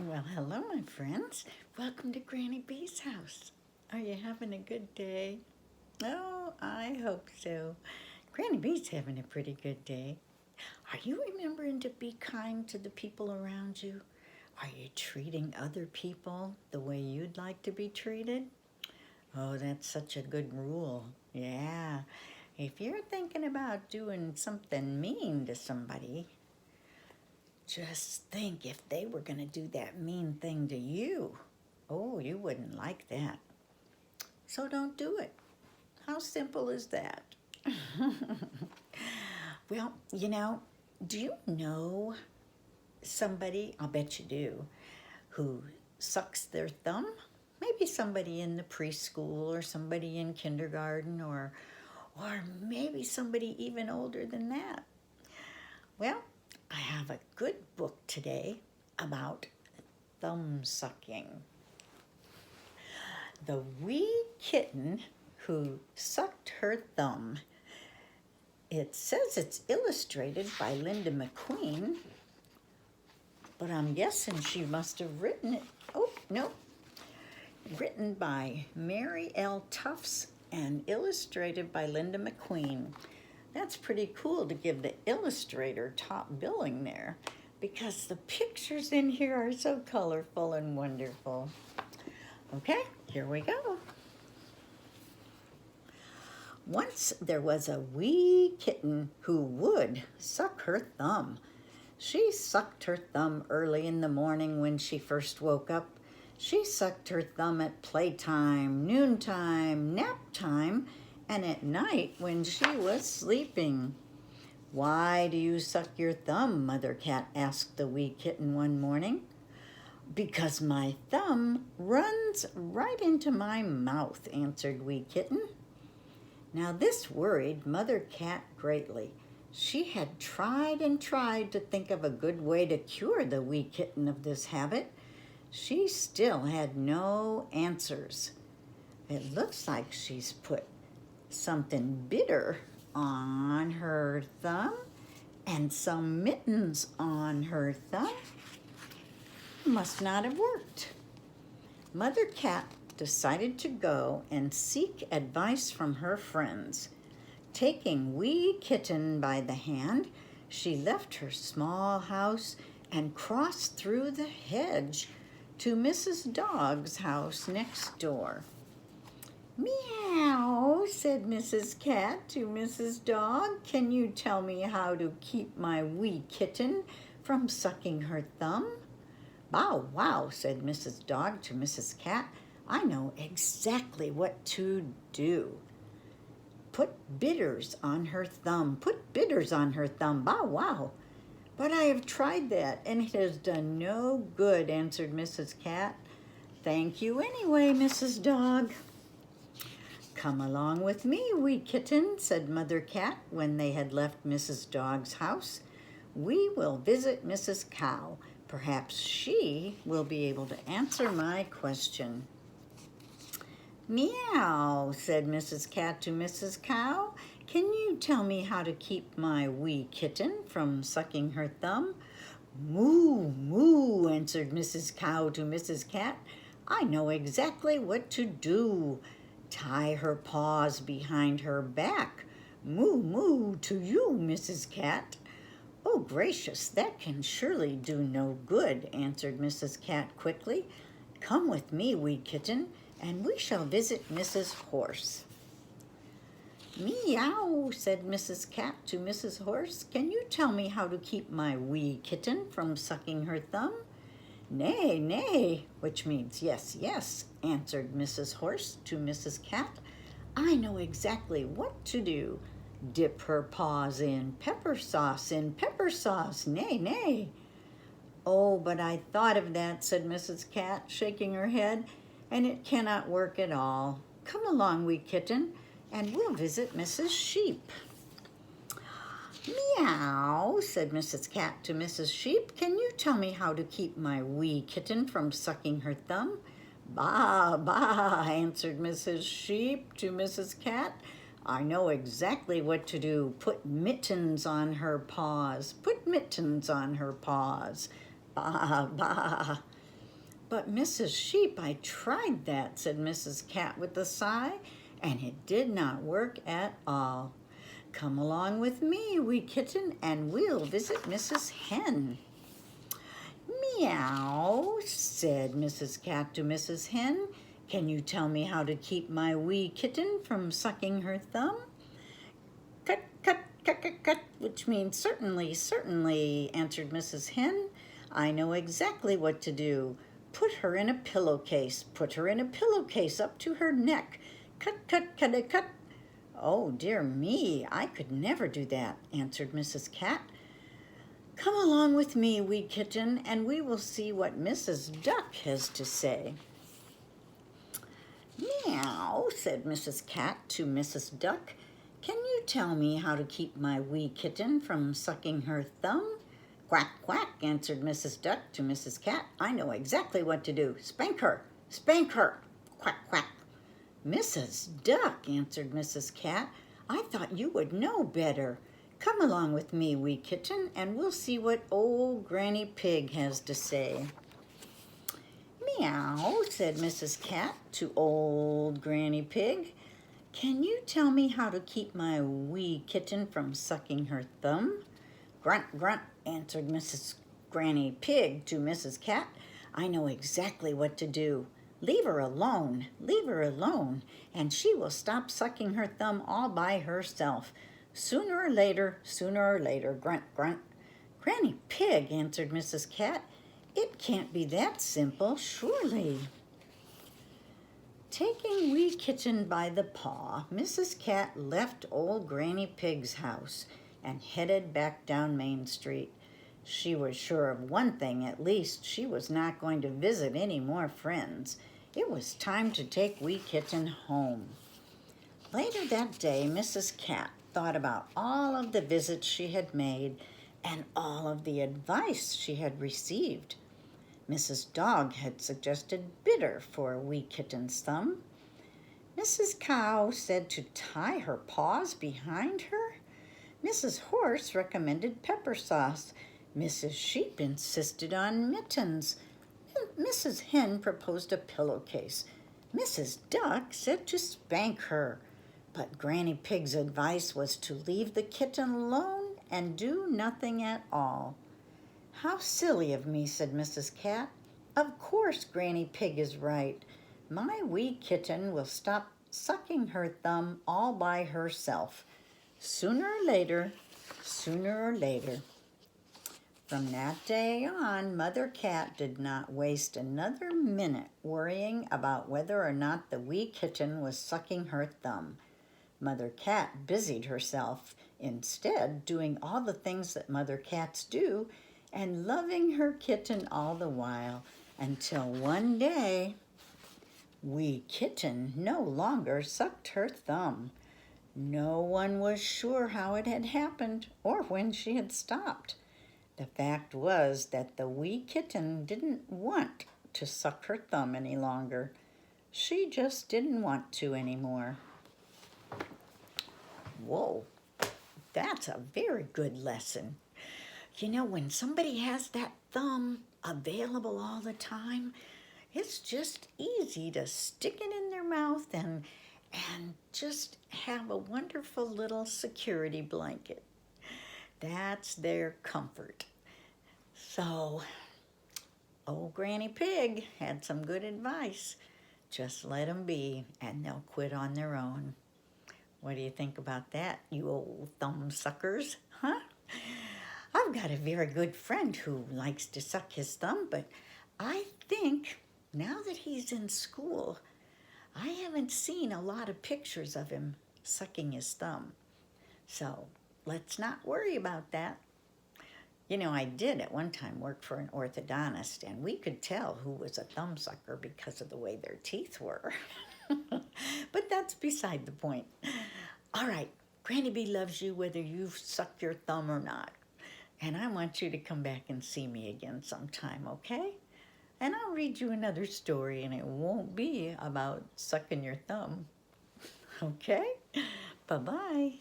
Well, hello, my friends. Welcome to Granny B's house. Are you having a good day? Oh, I hope so. Granny B's having a pretty good day. Are you remembering to be kind to the people around you? Are you treating other people the way you'd like to be treated? Oh, that's such a good rule. Yeah. If you're thinking about doing something mean to somebody, just think if they were going to do that mean thing to you. Oh, you wouldn't like that. So don't do it. How simple is that? Well, do you know somebody, I'll bet you do, who sucks their thumb? Maybe somebody in the preschool or somebody in kindergarten or maybe somebody even older than that. Well, I have a good book today about thumb sucking. The wee kitten who sucked her thumb. It says it's illustrated by Linda McQueen, but I'm guessing she must have written it. Oh, no. Written by Mary L. Tufts and illustrated by Linda McQueen. That's pretty cool to give the illustrator top billing there because the pictures in here are so colorful and wonderful. Okay, here we go. Once there was a wee kitten who would suck her thumb. She sucked her thumb early in the morning when she first woke up. She sucked her thumb at playtime, noontime, nap time, and at night when she was sleeping. "Why do you suck your thumb?" Mother Cat asked the wee kitten one morning. "Because my thumb runs right into my mouth," answered wee kitten. Now this worried Mother Cat greatly. She had tried and tried to think of a good way to cure the wee kitten of this habit. She still had no answers. It looks like she's put something bitter on her thumb and some mittens on her thumb. Must not have worked. Mother Cat decided to go and seek advice from her friends. Taking wee kitten by the hand, she left her small house and crossed through the hedge to Mrs. Dog's house next door. "Meow," said Mrs. Cat to Mrs. Dog. "Can you tell me how to keep my wee kitten from sucking her thumb?" "Bow wow," said Mrs. Dog to Mrs. Cat. "I know exactly what to do. Put bitters on her thumb. Put bitters on her thumb. Bow wow." "But I have tried that, and it has done no good," answered Mrs. Cat. "Thank you anyway, Mrs. Dog." "Come along with me, wee kitten," said Mother Cat when they had left Mrs. Dog's house. "We will visit Mrs. Cow. Perhaps she will be able to answer my question." "Meow," said Mrs. Cat to Mrs. Cow. "Can you tell me how to keep my wee kitten from sucking her thumb?" "Moo, moo," answered Mrs. Cow to Mrs. Cat. "I know exactly what to do. Tie her paws behind her back. Moo, moo to you, Mrs. Cat." "Oh, gracious, that can surely do no good," answered Mrs. Cat quickly. "Come with me, wee kitten, and we shall visit Mrs. Horse." "Meow," said Mrs. Cat to Mrs. Horse. "Can you tell me how to keep my wee kitten from sucking her thumb?" "Nay, nay," which means yes, yes, answered Mrs. Horse to Mrs. Cat. "I know exactly what to do. Dip her paws in pepper sauce, nay, nay." "Oh, but I thought of that," said Mrs. Cat, shaking her head, "and it cannot work at all. Come along, wee kitten, and we'll visit Mrs. Sheep." "Meow," said Mrs. Cat to Mrs. Sheep. "Can you tell me how to keep my wee kitten from sucking her thumb?" "Bah, bah," answered Mrs. Sheep to Mrs. Cat. "I know exactly what to do. Put mittens on her paws. Put mittens on her paws. Bah, bah." But Mrs. Sheep, I tried that, said Mrs. Cat with a sigh, and it did not work at all. Come along with me, wee kitten, and we'll visit Mrs. Hen. Meow, said Mrs. Cat to Mrs. Hen. Can you tell me how to keep my wee kitten from sucking her thumb? Cut, cut, cut, cut, cut, which means certainly, certainly, answered Mrs. Hen. I know exactly what to do. Put her in a pillowcase. Put her in a pillowcase up to her neck. Cut, cut, cut, cut, cut. Oh, dear me, I could never do that, answered Mrs. Cat. Come along with me, wee kitten, and we will see what Mrs. Duck has to say. Meow, said Mrs. Cat to Mrs. Duck. Can you tell me how to keep my wee kitten from sucking her thumb? Quack, quack, answered Mrs. Duck to Mrs. Cat. I know exactly what to do. Spank her, spank her. Quack, quack. Mrs. Duck, answered Mrs. Cat, I thought you would know better. Come along with me, wee kitten, and we'll see what old Granny Pig has to say. Meow, said Mrs. Cat to old Granny Pig. Can you tell me how to keep my wee kitten from sucking her thumb? Grunt, grunt, answered Mrs. Granny Pig to Mrs. Cat. I know exactly what to do. Leave her alone, and she will stop sucking her thumb all by herself. Sooner or later, grunt, grunt. Granny Pig, answered Mrs. Cat. It can't be that simple, surely. Taking wee kitten by the paw, Mrs. Cat left old Granny Pig's house and headed back down Main Street. She was sure of one thing at least. She was not going to visit any more friends. It was time to take wee kitten home. Later that day, Mrs. Cat thought about all of the visits she had made and all of the advice she had received. Mrs. Dog had suggested bitter for wee kitten's thumb. Mrs. Cow said to tie her paws behind her. Mrs. Horse recommended pepper sauce. Mrs. Sheep insisted on mittens. Mrs. Hen proposed a pillowcase. Mrs. Duck said to spank her. But Granny Pig's advice was to leave the kitten alone and do nothing at all. How silly of me, said Mrs. Cat. Of course Granny Pig is right. My wee kitten will stop sucking her thumb all by herself. Sooner or later. From that day on, Mother Cat did not waste another minute worrying about whether or not the wee kitten was sucking her thumb. Mother Cat busied herself instead doing all the things that mother cats do and loving her kitten all the while until one day, wee kitten no longer sucked her thumb. No one was sure how it had happened or when she had stopped. The fact was that the wee kitten didn't want to suck her thumb any longer. She just didn't want to anymore. Whoa, that's a very good lesson. You know, when somebody has that thumb available all the time, it's just easy to stick it in their mouth and just have a wonderful little security blanket. That's their comfort. So, old Granny Pig had some good advice. Just let them be, and they'll quit on their own. What do you think about that, you old thumb suckers, huh? I've got a very good friend who likes to suck his thumb, but I think now that he's in school, I haven't seen a lot of pictures of him sucking his thumb. So let's not worry about that. You know, I did at one time work for an orthodontist, and we could tell who was a thumb sucker because of the way their teeth were. But that's beside the point. All right, Granny B loves you whether you've sucked your thumb or not. And I want you to come back and see me again sometime, okay? And I'll read you another story, and it won't be about sucking your thumb. Okay? Bye-bye.